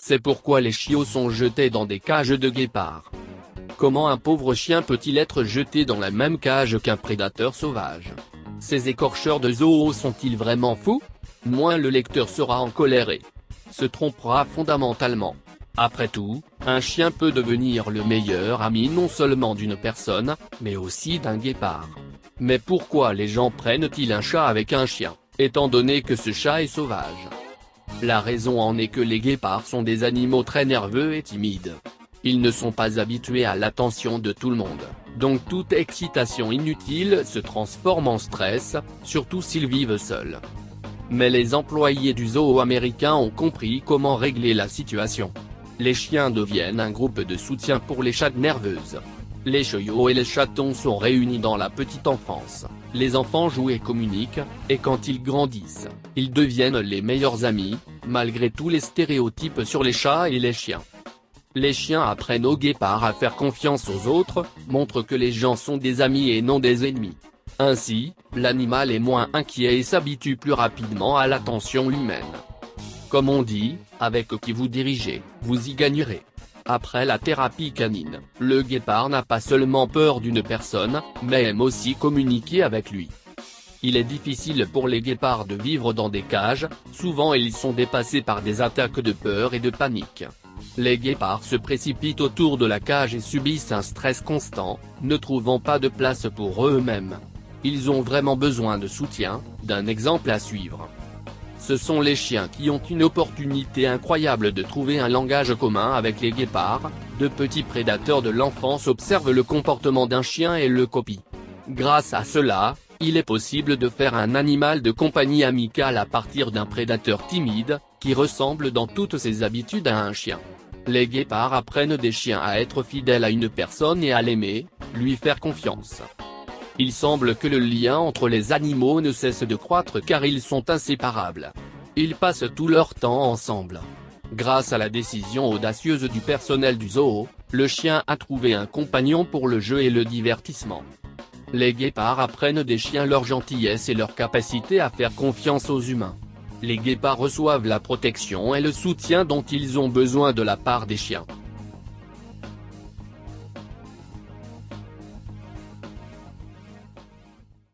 C'est pourquoi les chiots sont jetés dans des cages de guépards. Comment un pauvre chien peut-il être jeté dans la même cage qu'un prédateur sauvage? Ces écorcheurs de zoo sont-ils vraiment fous? Moins le lecteur sera en colère et se trompera fondamentalement. Après tout, un chien peut devenir le meilleur ami non seulement d'une personne, mais aussi d'un guépard. Mais pourquoi les gens prennent-ils un chat avec un chien, étant donné que ce chat est sauvage? La raison en est que les guépards sont des animaux très nerveux et timides. Ils ne sont pas habitués à l'attention de tout le monde, donc toute excitation inutile se transforme en stress, surtout s'ils vivent seuls. Mais les employés du zoo américain ont compris comment régler la situation. Les chiens deviennent un groupe de soutien pour les chattes nerveuses. Les chiots et les chatons sont réunis dans la petite enfance, les enfants jouent et communiquent, et quand ils grandissent, ils deviennent les meilleurs amis, malgré tous les stéréotypes sur les chats et les chiens. Les chiens apprennent aux guépards à faire confiance aux autres, montrent que les gens sont des amis et non des ennemis. Ainsi, l'animal est moins inquiet et s'habitue plus rapidement à l'attention humaine. Comme on dit, avec qui vous dirigez, vous y gagnerez. Après la thérapie canine, le guépard n'a pas seulement peur d'une personne, mais aime aussi communiquer avec lui. Il est difficile pour les guépards de vivre dans des cages, souvent ils sont dépassés par des attaques de peur et de panique. Les guépards se précipitent autour de la cage et subissent un stress constant, ne trouvant pas de place pour eux-mêmes. Ils ont vraiment besoin de soutien, d'un exemple à suivre. Ce sont les chiens qui ont une opportunité incroyable de trouver un langage commun avec les guépards. De petits prédateurs de l'enfance observent le comportement d'un chien et le copient. Grâce à cela, il est possible de faire un animal de compagnie amical à partir d'un prédateur timide, qui ressemble dans toutes ses habitudes à un chien. Les guépards apprennent des chiens à être fidèles à une personne et à l'aimer, lui faire confiance. Il semble que le lien entre les animaux ne cesse de croître car ils sont inséparables. Ils passent tout leur temps ensemble. Grâce à la décision audacieuse du personnel du zoo, le chien a trouvé un compagnon pour le jeu et le divertissement. Les guépards apprennent des chiens leur gentillesse et leur capacité à faire confiance aux humains. Les guépards reçoivent la protection et le soutien dont ils ont besoin de la part des chiens.